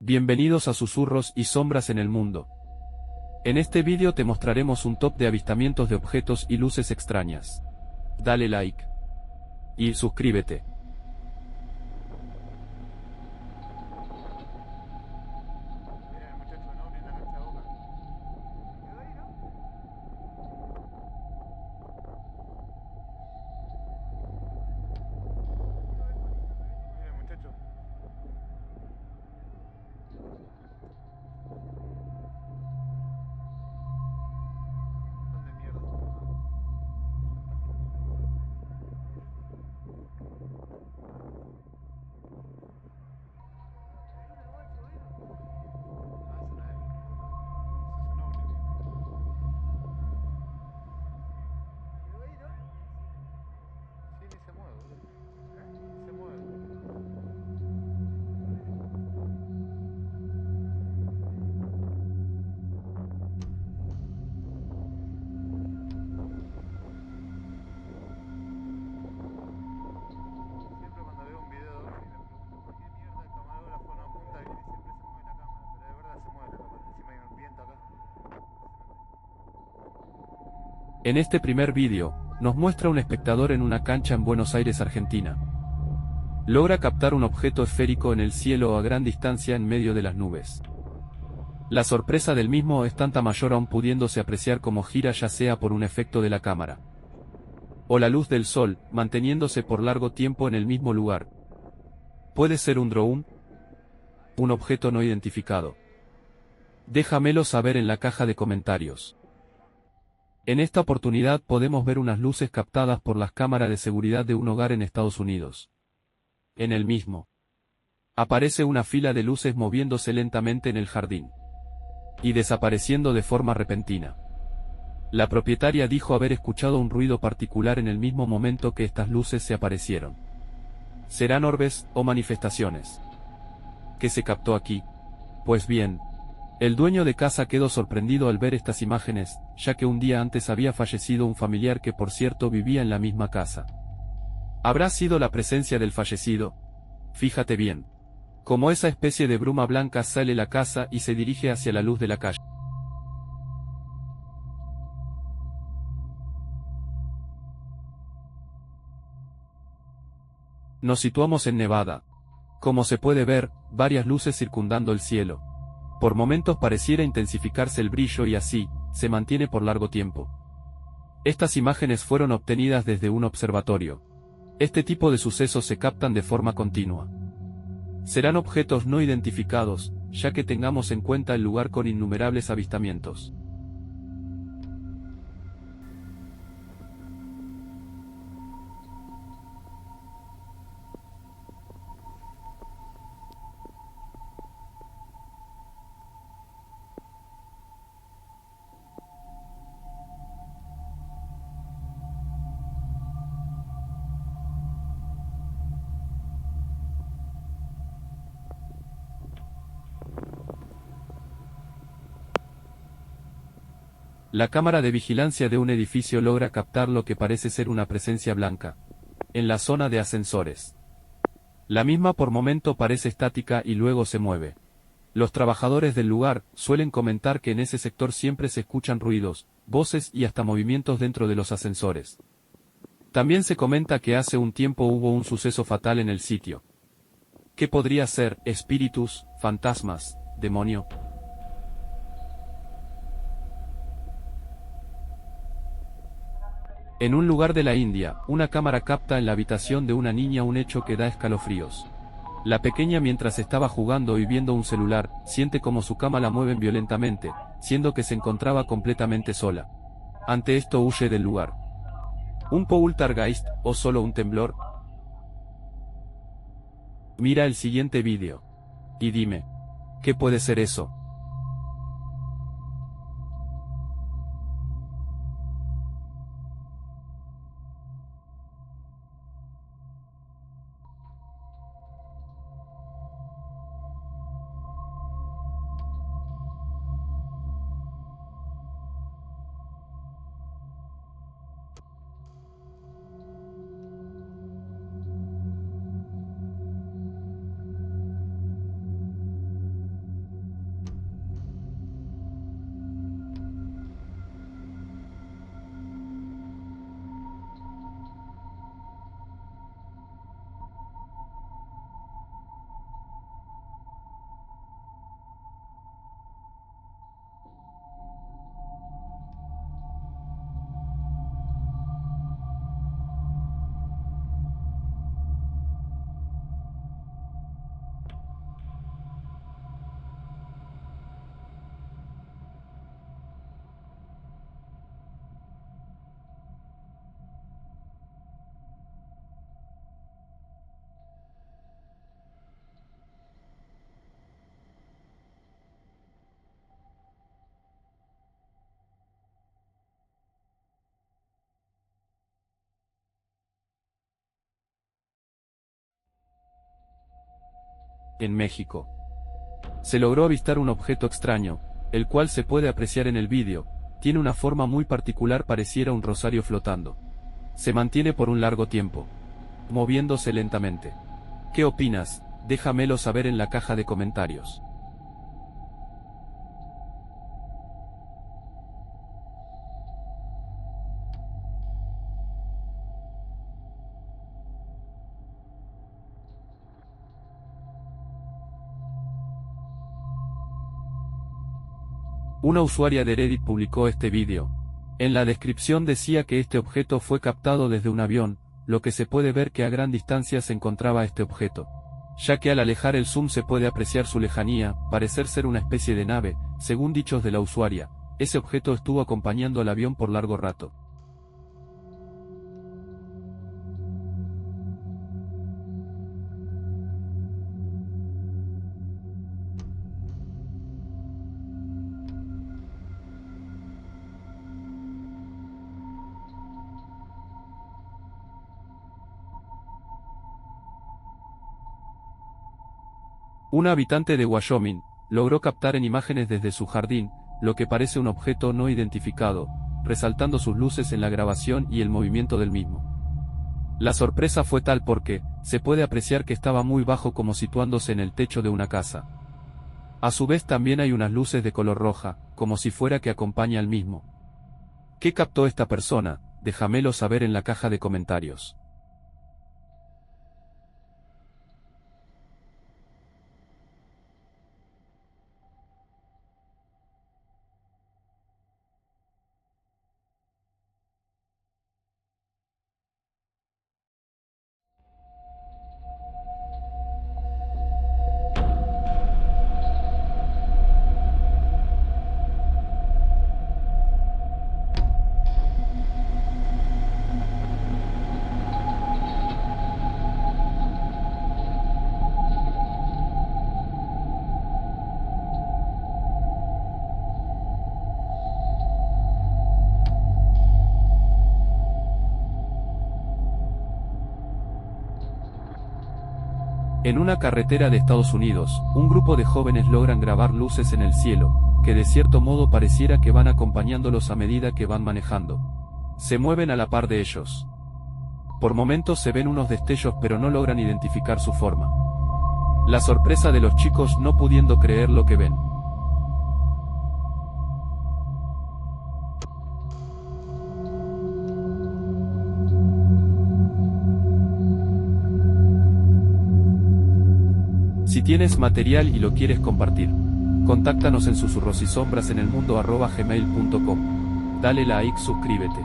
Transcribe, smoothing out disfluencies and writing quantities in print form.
Bienvenidos a Susurros y Sombras en el Mundo. En este vídeo te mostraremos un top de avistamientos de objetos y luces extrañas. Dale like y suscríbete. En este primer vídeo, nos muestra un espectador en una cancha en Buenos Aires, Argentina. Logra captar un objeto esférico en el cielo a gran distancia en medio de las nubes. La sorpresa del mismo es tanta mayor aún pudiéndose apreciar cómo gira, ya sea por un efecto de la cámara o la luz del sol, manteniéndose por largo tiempo en el mismo lugar. ¿Puede ser un drone? ¿Un objeto no identificado? Déjamelo saber en la caja de comentarios. En esta oportunidad podemos ver unas luces captadas por las cámaras de seguridad de un hogar en Estados Unidos. En el mismo aparece una fila de luces moviéndose lentamente en el jardín y desapareciendo de forma repentina. La propietaria dijo haber escuchado un ruido particular en el mismo momento que estas luces se aparecieron. ¿Serán orbes o manifestaciones? ¿Qué se captó aquí? Pues bien, el dueño de casa quedó sorprendido al ver estas imágenes, ya que un día antes había fallecido un familiar que por cierto vivía en la misma casa. ¿Habrá sido la presencia del fallecido? Fíjate bien. Como esa especie de bruma blanca sale de la casa y se dirige hacia la luz de la calle. Nos situamos en Nevada. Como se puede ver, varias luces circundando el cielo. Por momentos pareciera intensificarse el brillo y así, se mantiene por largo tiempo. Estas imágenes fueron obtenidas desde un observatorio. Este tipo de sucesos se captan de forma continua. Serán objetos no identificados, ya que tengamos en cuenta el lugar con innumerables avistamientos. La cámara de vigilancia de un edificio logra captar lo que parece ser una presencia blanca en la zona de ascensores. La misma por momento parece estática y luego se mueve. Los trabajadores del lugar suelen comentar que en ese sector siempre se escuchan ruidos, voces y hasta movimientos dentro de los ascensores. También se comenta que hace un tiempo hubo un suceso fatal en el sitio. ¿Qué podría ser? ¿Espíritus, fantasmas, demonio? En un lugar de la India, una cámara capta en la habitación de una niña un hecho que da escalofríos. La pequeña, mientras estaba jugando y viendo un celular, siente como su cama la mueven violentamente, siendo que se encontraba completamente sola. Ante esto huye del lugar. ¿Un poltergeist o solo un temblor? Mira el siguiente vídeo y dime, ¿qué puede ser eso? en México. Se logró avistar un objeto extraño, el cual se puede apreciar en el vídeo, tiene una forma muy particular, pareciera un rosario flotando. Se mantiene por un largo tiempo, moviéndose lentamente. ¿Qué opinas? Déjamelo saber en la caja de comentarios. Una usuaria de Reddit publicó este vídeo. En la descripción decía que este objeto fue captado desde un avión, lo que se puede ver que a gran distancia se encontraba este objeto, ya que al alejar el zoom se puede apreciar su lejanía, parecer ser una especie de nave, según dichos de la usuaria. Ese objeto estuvo acompañando al avión por largo rato. Una habitante de Wyoming logró captar en imágenes desde su jardín lo que parece un objeto no identificado, resaltando sus luces en la grabación y el movimiento del mismo. La sorpresa fue tal porque se puede apreciar que estaba muy bajo, como situándose en el techo de una casa. A su vez también hay unas luces de color roja, como si fuera que acompaña al mismo. ¿Qué captó esta persona? Déjamelo saber en la caja de comentarios. En una carretera de Estados Unidos, un grupo de jóvenes logran grabar luces en el cielo, que de cierto modo pareciera que van acompañándolos a medida que van manejando. Se mueven a la par de ellos. Por momentos se ven unos destellos, pero no logran identificar su forma. La sorpresa de los chicos no pudiendo creer lo que ven. Si tienes material y lo quieres compartir, contáctanos en susurrosysombras en el mundo@gmail.com. Dale like, suscríbete.